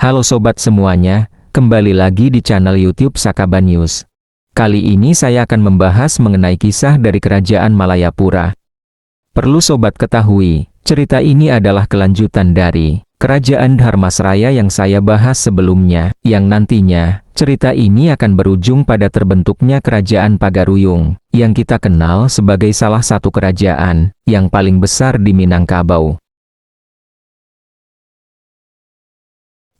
Halo sobat semuanya, kembali lagi di channel YouTube Sakaba News. Kali ini saya akan membahas mengenai kisah dari Kerajaan Malayapura. Perlu sobat ketahui, cerita ini adalah kelanjutan dari Kerajaan Dharmasraya yang saya bahas sebelumnya, yang nantinya, cerita ini akan berujung pada terbentuknya Kerajaan Pagaruyung, yang kita kenal sebagai salah satu kerajaan yang paling besar di Minangkabau.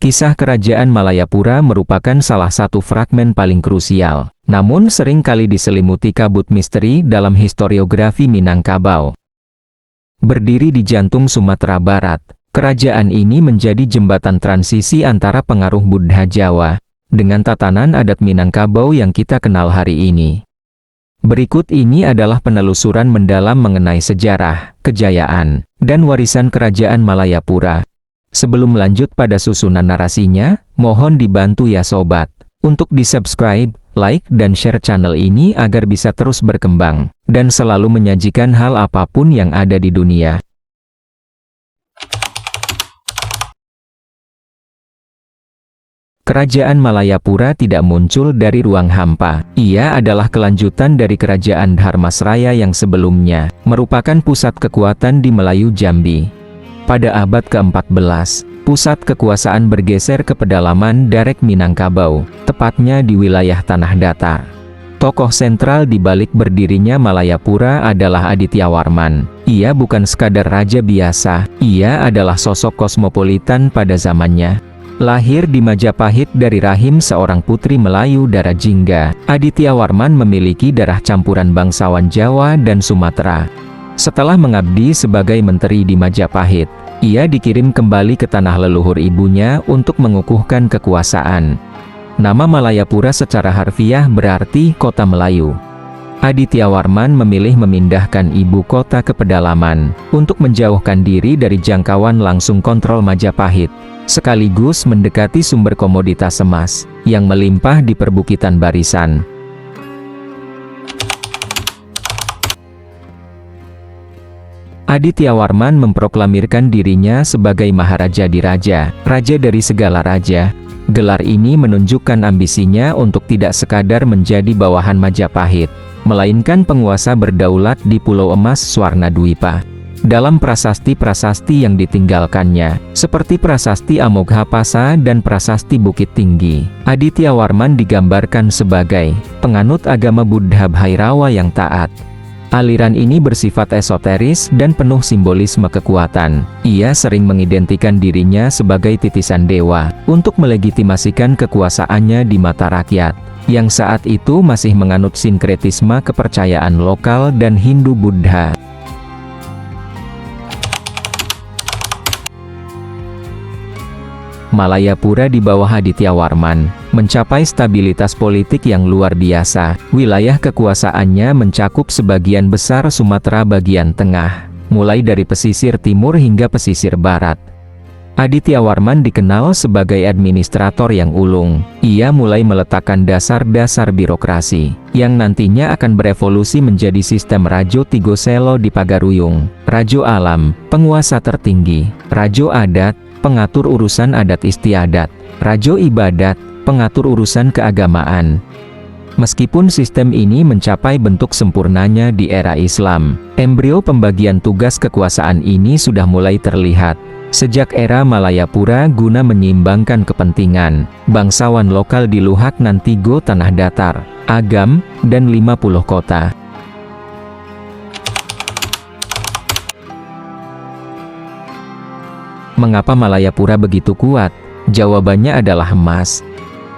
Kisah Kerajaan Malayapura merupakan salah satu fragmen paling krusial, namun sering kali diselimuti kabut misteri dalam historiografi Minangkabau. Berdiri di jantung Sumatera Barat, kerajaan ini menjadi jembatan transisi antara pengaruh Buddha Jawa dengan tatanan adat Minangkabau yang kita kenal hari ini. Berikut ini adalah penelusuran mendalam mengenai sejarah, kejayaan, dan warisan Kerajaan Malayapura. Sebelum lanjut pada susunan narasinya, mohon dibantu ya sobat, untuk di-subscribe, like, dan share channel ini agar bisa terus berkembang, dan selalu menyajikan hal apapun yang ada di dunia. Kerajaan Malayapura tidak muncul dari ruang hampa. Ia adalah kelanjutan dari Kerajaan Dharmasraya yang sebelumnya, merupakan pusat kekuatan di Melayu Jambi. Pada abad ke-14, pusat kekuasaan bergeser ke pedalaman Darek Minangkabau, tepatnya di wilayah Tanah Datar. Tokoh sentral di balik berdirinya Malayapura adalah Adityawarman. Ia bukan sekadar raja biasa, ia adalah sosok kosmopolitan pada zamannya. Lahir di Majapahit dari rahim seorang putri Melayu darah Jingga, Adityawarman memiliki darah campuran bangsawan Jawa dan Sumatera. Setelah mengabdi sebagai menteri di Majapahit, ia dikirim kembali ke tanah leluhur ibunya untuk mengukuhkan kekuasaan. Nama Malayapura secara harfiah berarti kota Melayu. Adityawarman memilih memindahkan ibu kota ke pedalaman, untuk menjauhkan diri dari jangkauan langsung kontrol Majapahit, sekaligus mendekati sumber komoditas emas, yang melimpah di perbukitan Barisan. Adityawarman memproklamirkan dirinya sebagai Maharaja Diraja, raja dari segala raja. Gelar ini menunjukkan ambisinya untuk tidak sekadar menjadi bawahan Majapahit, melainkan penguasa berdaulat di Pulau Emas Swarnadwipa. Dalam prasasti-prasasti yang ditinggalkannya, seperti Prasasti Amoghapasa dan Prasasti Bukit Tinggi, Adityawarman digambarkan sebagai penganut agama Buddha Bhairawa yang taat. Aliran ini bersifat esoteris dan penuh simbolisme kekuatan. Ia sering mengidentikan dirinya sebagai titisan dewa, untuk melegitimasikan kekuasaannya di mata rakyat, yang saat itu masih menganut sinkretisme kepercayaan lokal dan Hindu-Buddha. Malayapura di bawah Adityawarman mencapai stabilitas politik yang luar biasa. Wilayah kekuasaannya mencakup sebagian besar Sumatera bagian tengah, mulai dari pesisir timur hingga pesisir barat. Adityawarman dikenal sebagai administrator yang ulung. Ia mulai meletakkan dasar-dasar birokrasi, yang nantinya akan berevolusi menjadi sistem Rajo Tigoselo di Pagaruyung, Rajo Alam, penguasa tertinggi, Rajo Adat, pengatur urusan adat istiadat, Rajo Ibadat, pengatur urusan keagamaan. Meskipun sistem ini mencapai bentuk sempurnanya di era Islam, embrio pembagian tugas kekuasaan ini sudah mulai terlihat sejak era Malayapura guna menyeimbangkan kepentingan bangsawan lokal di Luhak Nantigo Tanah Datar, Agam, dan 50 kota. Mengapa Malayapura begitu kuat? Jawabannya adalah emas.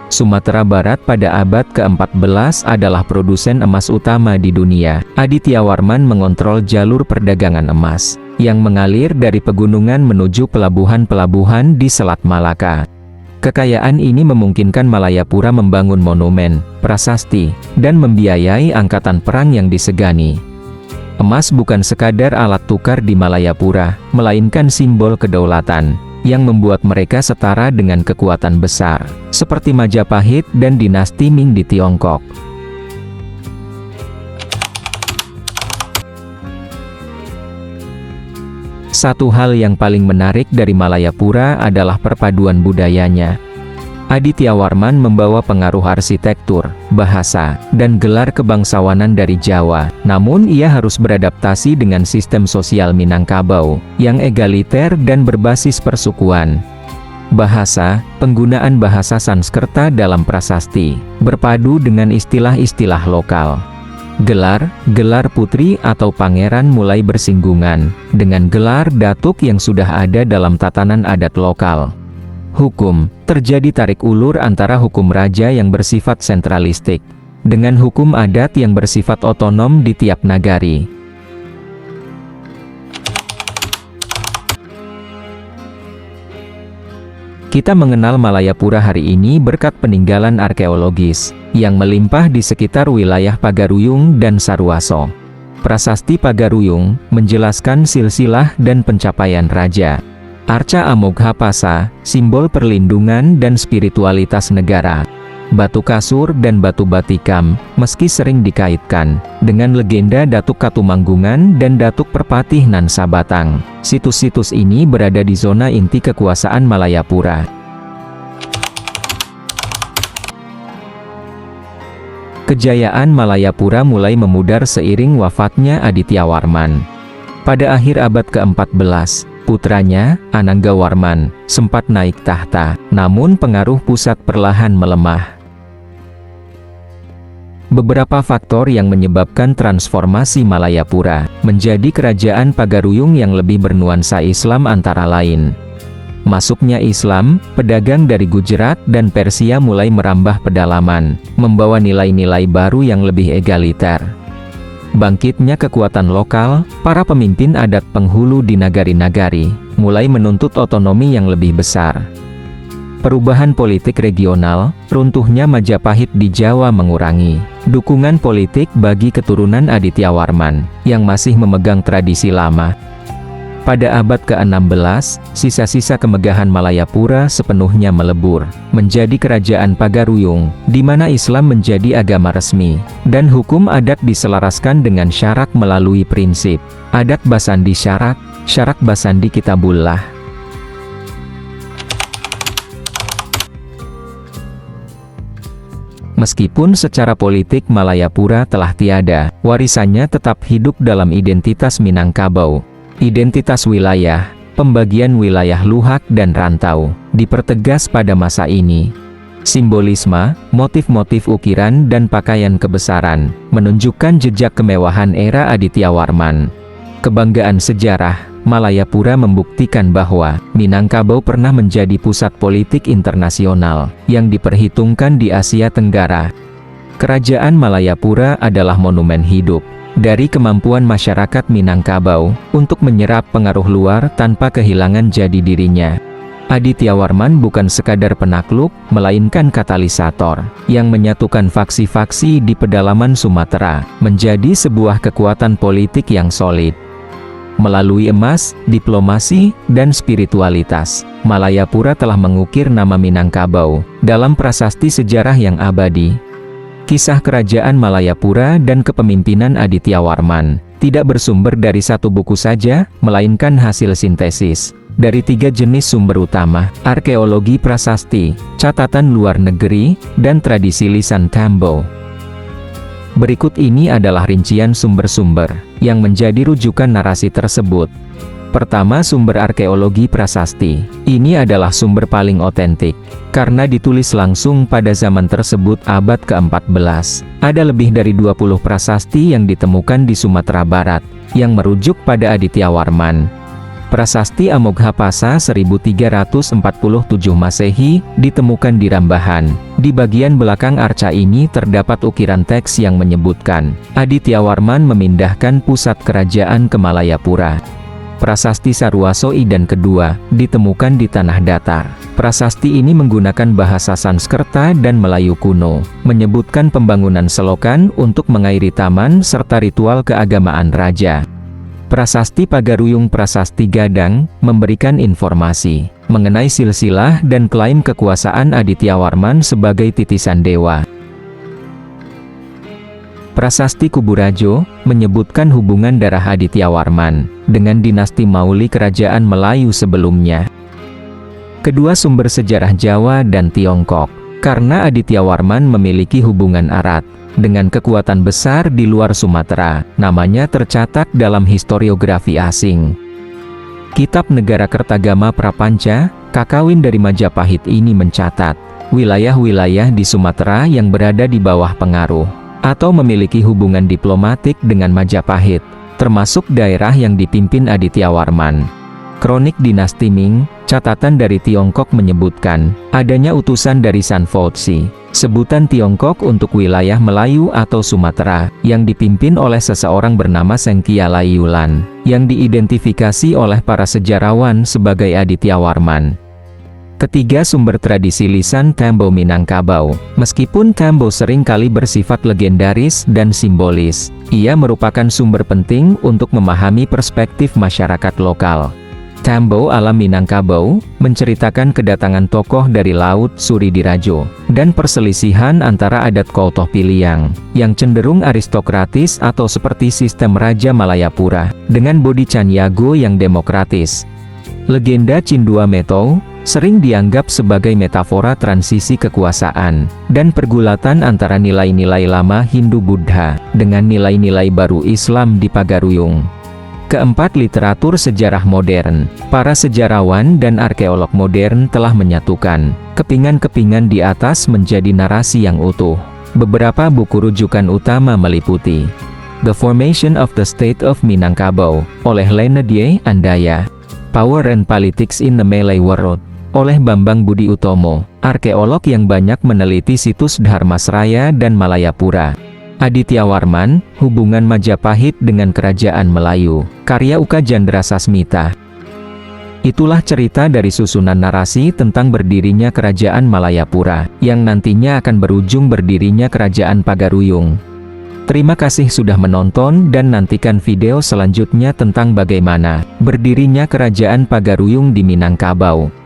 Sumatera Barat pada abad ke-14 adalah produsen emas utama di dunia. Adityawarman mengontrol jalur perdagangan emas, yang mengalir dari pegunungan menuju pelabuhan-pelabuhan di Selat Malaka. Kekayaan ini memungkinkan Malayapura membangun monumen, prasasti, dan membiayai angkatan perang yang disegani. Emas bukan sekadar alat tukar di Malayapura, melainkan simbol kedaulatan, yang membuat mereka setara dengan kekuatan besar, seperti Majapahit dan dinasti Ming di Tiongkok. Satu hal yang paling menarik dari Malayapura adalah perpaduan budayanya. Adityawarman membawa pengaruh arsitektur, bahasa, dan gelar kebangsawanan dari Jawa, namun ia harus beradaptasi dengan sistem sosial Minangkabau, yang egaliter dan berbasis persukuan. Bahasa, penggunaan bahasa Sanskerta dalam prasasti, berpadu dengan istilah-istilah lokal. Gelar putri atau pangeran mulai bersinggungan dengan gelar datuk yang sudah ada dalam tatanan adat lokal. Hukum, terjadi tarik ulur antara hukum raja yang bersifat sentralistik dengan hukum adat yang bersifat otonom di tiap nagari. Kita mengenal Malayapura hari ini berkat peninggalan arkeologis yang melimpah di sekitar wilayah Pagaruyung dan Saruaso. Prasasti Pagaruyung menjelaskan silsilah dan pencapaian raja. Arca Amoghapasa, simbol perlindungan dan spiritualitas negara. Batu Kasur dan Batu Batikam, meski sering dikaitkan dengan legenda Datuk Katumanggungan dan Datuk Perpatih Nan Sabatang, situs-situs ini berada di zona inti kekuasaan Malayapura. Kejayaan Malayapura mulai memudar seiring wafatnya Adityawarman. Pada akhir abad ke-14, putranya, Ananggawarman, sempat naik tahta, namun pengaruh pusat perlahan melemah. Beberapa faktor yang menyebabkan transformasi Malayapura menjadi kerajaan Pagaruyung yang lebih bernuansa Islam antara lain. Masuknya Islam, pedagang dari Gujarat dan Persia mulai merambah pedalaman, membawa nilai-nilai baru yang lebih egaliter. Bangkitnya kekuatan lokal, para pemimpin adat penghulu di nagari-nagari mulai menuntut otonomi yang lebih besar. Perubahan politik regional, runtuhnya Majapahit di Jawa mengurangi dukungan politik bagi keturunan Adityawarman yang masih memegang tradisi lama. Pada abad ke-16, sisa-sisa kemegahan Malayapura sepenuhnya melebur menjadi kerajaan Pagaruyung, di mana Islam menjadi agama resmi, dan hukum adat diselaraskan dengan syarak melalui prinsip adat basandi syarak, syarak basandi kitabullah. Meskipun secara politik Malayapura telah tiada, warisannya tetap hidup dalam identitas Minangkabau. Identitas wilayah, pembagian wilayah luhak dan rantau, dipertegas pada masa ini. Simbolisme, motif-motif ukiran dan pakaian kebesaran, menunjukkan jejak kemewahan era Adityawarman. Kebanggaan sejarah, Malayapura membuktikan bahwa Minangkabau pernah menjadi pusat politik internasional, yang diperhitungkan di Asia Tenggara. Kerajaan Malayapura adalah monumen hidup dari kemampuan masyarakat Minangkabau untuk menyerap pengaruh luar tanpa kehilangan jati dirinya. Adityawarman bukan sekadar penakluk, melainkan katalisator yang menyatukan faksi-faksi di pedalaman Sumatera menjadi sebuah kekuatan politik yang solid. Melalui emas, diplomasi, dan spiritualitas, Malayapura telah mengukir nama Minangkabau dalam prasasti sejarah yang abadi. Kisah kerajaan Malayapura dan kepemimpinan Adityawarman tidak bersumber dari satu buku saja, melainkan hasil sintesis dari 3 jenis sumber utama: arkeologi prasasti, catatan luar negeri, dan tradisi lisan Tambo. Berikut ini adalah rincian sumber-sumber yang menjadi rujukan narasi tersebut. Pertama, sumber arkeologi prasasti. Ini adalah sumber paling otentik, karena ditulis langsung pada zaman tersebut abad ke-14. Ada lebih dari 20 prasasti yang ditemukan di Sumatera Barat, yang merujuk pada Adityawarman. Prasasti Amoghapasa 1347 Masehi, ditemukan di Rambahan. Di bagian belakang arca ini terdapat ukiran teks yang menyebutkan, Adityawarman memindahkan pusat kerajaan ke Malayapura. Prasasti Saruaso Idan kedua, ditemukan di tanah datar. Prasasti ini menggunakan bahasa Sanskerta dan Melayu kuno, menyebutkan pembangunan selokan untuk mengairi taman serta ritual keagamaan raja. Prasasti Pagaruyung Prasasti Gadang, memberikan informasi mengenai silsilah dan klaim kekuasaan Adityawarman sebagai titisan dewa. Prasasti Kuburajo menyebutkan hubungan darah Adityawarman dengan dinasti Mauli kerajaan Melayu sebelumnya. Kedua sumber sejarah Jawa dan Tiongkok. Karena Adityawarman memiliki hubungan erat dengan kekuatan besar di luar Sumatera, namanya tercatat dalam historiografi asing. Kitab Negara Kertagama Prapanca, Kakawin dari Majapahit ini mencatat wilayah-wilayah di Sumatera yang berada di bawah pengaruh atau memiliki hubungan diplomatik dengan Majapahit, termasuk daerah yang dipimpin Adityawarman. Kronik Dinasti Ming, catatan dari Tiongkok menyebutkan adanya utusan dari Sanfotsi, sebutan Tiongkok untuk wilayah Melayu atau Sumatera, yang dipimpin oleh seseorang bernama Sengkia Layulan, yang diidentifikasi oleh para sejarawan sebagai Adityawarman. Ketiga sumber tradisi lisan Tambo Minangkabau. Meskipun Tambo sering kali bersifat legendaris dan simbolis, ia merupakan sumber penting untuk memahami perspektif masyarakat lokal. Tambo ala Minangkabau menceritakan kedatangan tokoh dari Laut Suridirajo dan perselisihan antara adat Koutoh Piliang yang cenderung aristokratis atau seperti sistem Raja Malayapura dengan Bodi Canyago yang demokratis. Legenda Cindua Metou sering dianggap sebagai metafora transisi kekuasaan dan pergulatan antara nilai-nilai lama Hindu-Buddha dengan nilai-nilai baru Islam di Pagaruyung. Keempat, literatur sejarah modern. Para sejarawan dan arkeolog modern telah menyatukan kepingan-kepingan di atas menjadi narasi yang utuh. Beberapa buku rujukan utama meliputi The Formation of the State of Minangkabau oleh Leonardie Andaya, Power and Politics in the Malay World oleh Bambang Budi Utomo, arkeolog yang banyak meneliti situs Dharmasraya dan Malayapura. Adityawarman, hubungan Majapahit dengan Kerajaan Melayu, karya Uka Jandrasasmita. Itulah cerita dari susunan narasi tentang berdirinya Kerajaan Malayapura, yang nantinya akan berujung berdirinya Kerajaan Pagaruyung. Terima kasih sudah menonton dan nantikan video selanjutnya tentang bagaimana berdirinya Kerajaan Pagaruyung di Minangkabau.